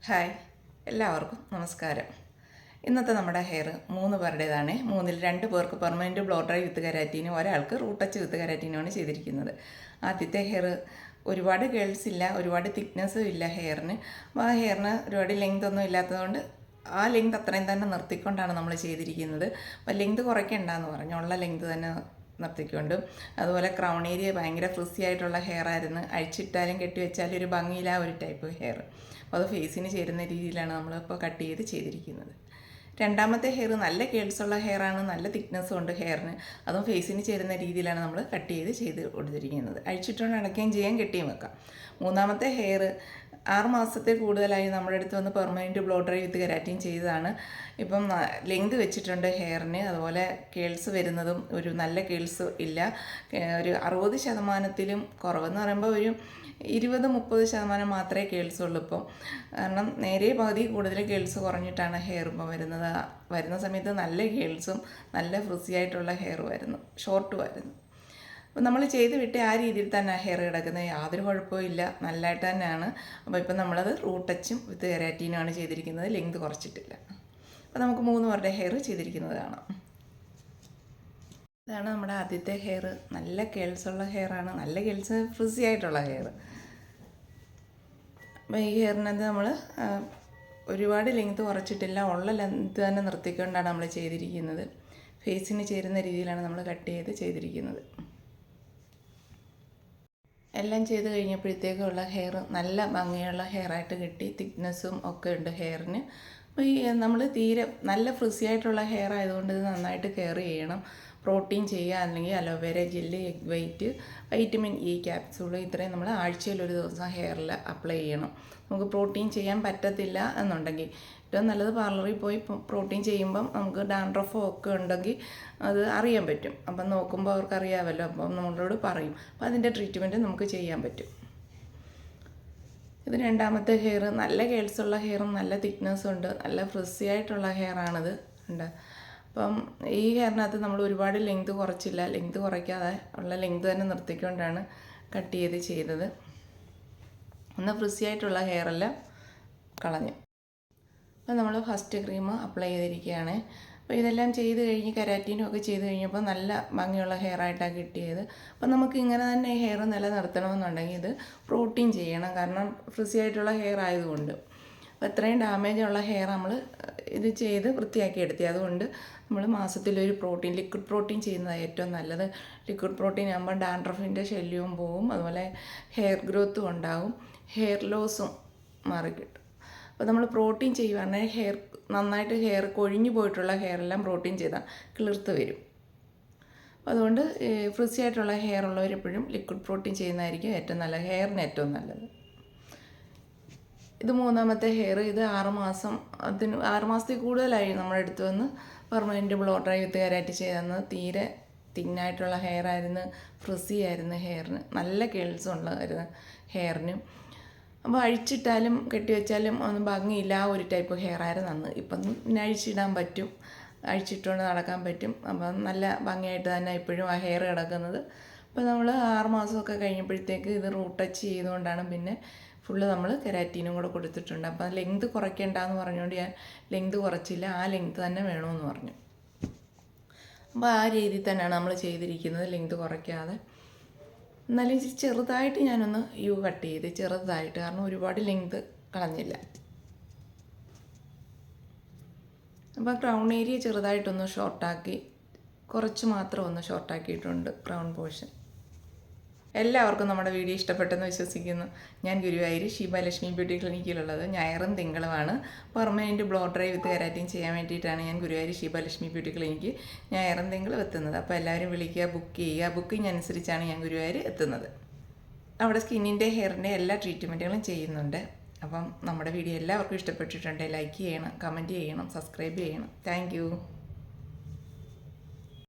Hi, എല്ലാവർക്കും നമസ്കാരം. ഇന്നത്തെ നമ്മുടെ ഹെയർ 3 പേരുടേതാണ്. 3-ൽ 2 പേർക്ക് പെർമനൻറ്റ് ബ്ലോ ഡ്രൈ വിത്ത് കെരാറ്റിനും, ഒരാൾക്ക് റൂട്ട് ടച്ച് വിത്ത് കെരാറ്റിനുമാണ് ചെയ്തിരിക്കുന്നത്. ആദ്യത്തെ ഹെയർ ഒരുപാട് കേൾസ് ഇല്ല, ഒരുപാട് തിക്നെസ്സും ഇല്ല ഹെയറിന്. അപ്പോൾ ആ ഹെയറിന് ഒരുപാട് ലെങ്ത് ഒന്നും ഇല്ലാത്തതുകൊണ്ട് ആ ലെങ്ത് അത്രയും തന്നെ നിർത്തിക്കൊണ്ടാണ് നമ്മൾ ചെയ്തിരിക്കുന്നത്. അപ്പോൾ ലെങ്ത് കുറയ്ക്കണ്ടെന്ന് പറഞ്ഞു, ഉള്ള ലെങ്ത് തന്നെ നിർത്തിക്കൊണ്ട്. അതുപോലെ ക്രൗൺ ഏരിയ ഭയങ്കര ഫ്രിസി ആയിട്ടുള്ള ഹെയർ ആയിരുന്നു. അഴിച്ചിട്ടാലും കെട്ടി വെച്ചാലും ഒരു ഭംഗിയില്ല ഒരു ടൈപ്പ് ഹെയർ. അപ്പോൾ അത് ഫേസിന് ചേരുന്ന രീതിയിലാണ് നമ്മളിപ്പോൾ കട്ട് ചെയ്തിരിക്കുന്നത്. രണ്ടാമത്തെ ഹെയർ നല്ല കേൾസുള്ള ഹെയറാണ്, നല്ല തിക്നെസ്സും ഉണ്ട് ഹെയറിന്. അതും ഫേസിന് ചേരുന്ന രീതിയിലാണ് നമ്മൾ കട്ട് ചെയ്ത് കൊടുത്തിരിക്കുന്നത്. അഴിച്ചിട്ടുകൊണ്ട് അടയ്ക്കുകയും ചെയ്യാൻ, കെട്ടിയും വെക്കാം. മൂന്നാമത്തെ ഹെയർ 6 മാസത്തിൽ കൂടുതലായി നമ്മുടെ അടുത്ത് വന്ന് പെർമനൻറ്റ് ബ്ലോ ഡ്രൈ വിത്ത് കെരാറ്റിൻ ചെയ്തതാണ്. ഇപ്പം ലെങ്ത് വെച്ചിട്ടുണ്ട് ഹെയറിന്. അതുപോലെ കേൾസ് വരുന്നതും ഒരു നല്ല കേൾസ് ഇല്ല, ഒരു 60% കുറവെന്ന് പറയുമ്പോൾ ഒരു 20-30% മാത്രമേ കേൾസ് ഉള്ളൂ ഇപ്പം. കാരണം നേരെ പകുതി കൂടുതൽ കേൾസ് കുറഞ്ഞിട്ടാണ് ഹെയർ ഇപ്പോൾ വരുന്നത്. വരുന്ന സമയത്ത് നല്ല കേൾസും നല്ല ഫ്രിസി ആയിട്ടുള്ള ഹെയറുമായിരുന്നു, ഷോർട്ടുമായിരുന്നു. അപ്പോൾ നമ്മൾ ചെയ്ത് വിട്ട് ആ രീതിയിൽ തന്നെ ഹെയർ കിടക്കുന്നത്, യാതൊരു കുഴപ്പമില്ല, നല്ലതായിട്ട് തന്നെയാണ്. അപ്പോൾ ഇപ്പം നമ്മളത് റൂട്ട് ടച്ചും വിത്ത് കെരാറ്റിനുമാണ് ചെയ്തിരിക്കുന്നത്, ലെങ്ത് കുറച്ചിട്ടില്ല. അപ്പോൾ നമുക്ക് 3 പേരുടെ ഹെയർ ചെയ്തിരിക്കുന്നത് കാണാം. ഇതാണ് നമ്മുടെ ആദ്യത്തെ ഹെയർ. നല്ല കേൾസുള്ള ഹെയറാണ്, നല്ല കേൾസ് ഫ്രിസി ആയിട്ടുള്ള ഹെയർ. അപ്പോൾ ഈ ഹെയറിനകത്ത് നമ്മൾ ഒരുപാട് ലെങ്ത് കുറച്ചിട്ടില്ല, ഉള്ള ലെങ്ത് തന്നെ നിർത്തിക്കൊണ്ടാണ് നമ്മൾ ചെയ്തിരിക്കുന്നത്. ഫേസിന് ചേരുന്ന രീതിയിലാണ് നമ്മൾ കട്ട് ചെയ്തിരിക്കുന്നത്. എല്ലാം ചെയ്ത് കഴിഞ്ഞപ്പോഴത്തേക്കുള്ള ഹെയർ നല്ല ഭംഗിയുള്ള ഹെയറായിട്ട് കിട്ടി, തിക്നെസ്സും ഒക്കെ ഉണ്ട് ഹെയറിന്. അപ്പോൾ ഈ നമ്മൾ തീരെ നല്ല ഫ്രിസി ആയിട്ടുള്ള ഹെയർ ആയതുകൊണ്ട് ഇത് നന്നായിട്ട് കെയർ ചെയ്യണം. പ്രോട്ടീൻ ചെയ്യുക, അല്ലെങ്കിൽ aloe vera gel, egg white, vitamin E capsule, ഇത്രയും നമ്മൾ ആഴ്ചയിൽ ഒരു ദിവസം ഹെയറിൽ അപ്ലൈ ചെയ്യണം. നമുക്ക് പ്രോട്ടീൻ ചെയ്യാൻ പറ്റത്തില്ല എന്നുണ്ടെങ്കിൽ ഏറ്റവും നല്ലത് പാർലറിൽ പോയി പ്രോട്ടീൻ ചെയ്യുമ്പം നമുക്ക് ഡാൻഡ്രഫോ ഒക്കെ ഉണ്ടെങ്കിൽ അത് അറിയാൻ പറ്റും. അപ്പം നോക്കുമ്പോൾ അവർക്കറിയാമല്ലോ, അപ്പം നമ്മളോട് പറയും. അപ്പം അതിൻ്റെ ട്രീറ്റ്മെൻറ്റ് നമുക്ക് ചെയ്യാൻ പറ്റും. ഇത് രണ്ടാമത്തെ ഹെയർ. നല്ല കേൾസുള്ള ഹെയറും നല്ല തിക്നെസ്സും ഉണ്ട്, നല്ല ഫ്രിസി ആയിട്ടുള്ള ഹെയറാണിത് ഉണ്ട്. അപ്പം ഈ ഹെയറിനകത്ത് നമ്മൾ ഒരുപാട് ലെങ്ത് കുറച്ചില്ല, ലെങ്ത് കുറയ്ക്കാതെ ഉള്ള ലെങ്ത് തന്നെ നിർത്തിക്കൊണ്ടാണ് കട്ട് ചെയ്തത്. എന്നാൽ ഫ്രിസി ആയിട്ടുള്ള ഹെയറെല്ലാം കളഞ്ഞു. അപ്പോൾ നമ്മൾ ഫസ്റ്റ് ക്രീം അപ്ലൈ ചെയ്തിരിക്കുകയാണ്. അപ്പോൾ ഇതെല്ലാം ചെയ്ത് കഴിഞ്ഞ് കെരാറ്റിനും ഒക്കെ ചെയ്ത് കഴിഞ്ഞപ്പോൾ നല്ല ഭംഗിയുള്ള ഹെയറായിട്ടാണ് കിട്ടിയത്. അപ്പോൾ നമുക്ക് ഇങ്ങനെ തന്നെ ഹെയർ നിലനിർത്തണമെന്നുണ്ടെങ്കിൽ ഇത് പ്രോട്ടീൻ ചെയ്യണം, കാരണം ഫ്രിസി ആയിട്ടുള്ള ഹെയർ ആയതുകൊണ്ട്. അപ്പോൾ ഇത്രയും ഡാമേജുള്ള ഹെയർ നമ്മൾ ഇത് ചെയ്ത് വൃത്തിയാക്കി എടുത്തി. അതുകൊണ്ട് നമ്മൾ മാസത്തിലൊരു ലിക്വിഡ് പ്രോട്ടീൻ ചെയ്യുന്നതാണ് ഏറ്റവും നല്ലത്. ലിക്വിഡ് പ്രോട്ടീൻ ആകുമ്പോൾ ഡാൻഡ്രഫിൻ്റെ ശല്യവും പോവും, അതുപോലെ ഹെയർ ഗ്രോത്തും ഉണ്ടാകും, ഹെയർ ലോസും മാറിക്കിട്ടും. അപ്പോൾ നമ്മൾ പ്രോട്ടീൻ ചെയ്യുകയാണെങ്കിൽ നന്നായിട്ട് ഹെയർ കൊഴിഞ്ഞു പോയിട്ടുള്ള ഹെയറെല്ലാം പ്രോട്ടീൻ ചെയ്താൽ കിളിർത്ത് വരും. അപ്പോൾ അതുകൊണ്ട് ഫ്രിസി ആയിട്ടുള്ള ഹെയർ ഉള്ളവരെപ്പോഴും ലിക്വിഡ് പ്രോട്ടീൻ ചെയ്യുന്നതായിരിക്കും ഏറ്റവും നല്ലത്, ഹെയറിന് ഏറ്റവും നല്ലത്. ഇത് മൂന്നാമത്തെ ഹെയർ. ഇത് 6 മാസത്തിൽ കൂടുതലായി നമ്മുടെ അടുത്ത് വന്ന് പെർമനൻറ്റ് ബ്ലോ ഡ്രൈ വിത്ത് കെരാറ്റിൻ ചെയ്തെന്ന്. തീരെ തിന്നായിട്ടുള്ള ഹെയർ ആയിരുന്നു, ഫ്രിസി ആയിരുന്നു ഹെയറിന്, നല്ല കേൾസും ഉള്ളതായിരുന്നു ഹെയറിന്. അപ്പോൾ അഴിച്ചിട്ടാലും കെട്ടിവെച്ചാലും ഒന്നും ഭംഗിയില്ല, ആ ഒരു ടൈപ്പ് ഹെയർ ആയിരുന്നു അന്ന്. ഇപ്പം പിന്നെ അഴിച്ചിടാൻ പറ്റും, അഴിച്ചിട്ടുകൊണ്ട് നടക്കാൻ പറ്റും. അപ്പം നല്ല ഭംഗിയായിട്ട് തന്നെ ഇപ്പോഴും ആ ഹെയർ കിടക്കുന്നത്. അപ്പോൾ നമ്മൾ 6 മാസമൊക്കെ കഴിഞ്ഞപ്പോഴത്തേക്ക് ഇത് റൂട്ട് ടച്ച് ചെയ്തുകൊണ്ടാണ് പിന്നെ ഫുള്ള് നമ്മൾ കെരാറ്റിനും കൂടെ കൊടുത്തിട്ടുണ്ട്. അപ്പോൾ ലെങ്ത് കുറയ്ക്കേണ്ടെന്ന് പറഞ്ഞുകൊണ്ട് ഞാൻ ലെങ്ത് കുറച്ചില്ല, ആ ലെങ്ത് തന്നെ വേണമെന്ന് പറഞ്ഞു. അപ്പോൾ ആ രീതിയിൽ തന്നെയാണ് നമ്മൾ ചെയ്തിരിക്കുന്നത്, ലെങ്ത് കുറയ്ക്കാതെ. എന്നാലും ചെറുതായിട്ട് ഞാനൊന്ന് കട്ട് ചെയ്ത്, ചെറുതായിട്ട്, കാരണം ഒരുപാട് ലെങ്ത് കളഞ്ഞില്ല. അപ്പോൾ ക്രൗൺ ഏരിയ ചെറുതായിട്ടൊന്ന് ഷോർട്ടാക്കി, കുറച്ച് മാത്രം ഒന്ന് ഷോർട്ടാക്കിയിട്ടുണ്ട് ക്രൗൺ പോർഷൻ. എല്ലാവർക്കും നമ്മുടെ വീഡിയോ ഇഷ്ടപ്പെട്ടെന്ന് വിശ്വസിക്കുന്നു. ഞാൻ ഗുരുവായൂർ ഷീബാലക്ഷ്മി ബ്യൂട്ടി ക്ലിനിക്കിലുള്ളത്. ഞായറും തിങ്കളുമാണ് പെർമനൻറ്റ് ബ്ലോ ഡ്രൈ വിത്ത് കെരാറ്റിൻ ചെയ്യാൻ വേണ്ടിയിട്ടാണ് ഞാൻ ഗുരുവായൂർ ഷീബാലക്ഷ്മി ബ്യൂട്ടി ക്ലിനിക്ക് ഞായറും തിങ്കളും എത്തുന്നത്. അപ്പോൾ എല്ലാവരും വിളിക്കുക, ബുക്ക് ചെയ്യുക. ബുക്കിംഗ് അനുസരിച്ചാണ് ഞാൻ ഗുരുവായൂർ എത്തുന്നത്. അവിടെ സ്കിന്നിൻ്റെ ഹെയറിൻ്റെ എല്ലാ ട്രീറ്റ്മെൻറ്റുകളും ചെയ്യുന്നുണ്ട്. അപ്പം നമ്മുടെ വീഡിയോ എല്ലാവർക്കും ഇഷ്ടപ്പെട്ടിട്ടുണ്ടെങ്കിൽ ലൈക്ക് ചെയ്യണം, കമൻറ്റ് ചെയ്യണം, സബ്സ്ക്രൈബ് ചെയ്യണം. താങ്ക്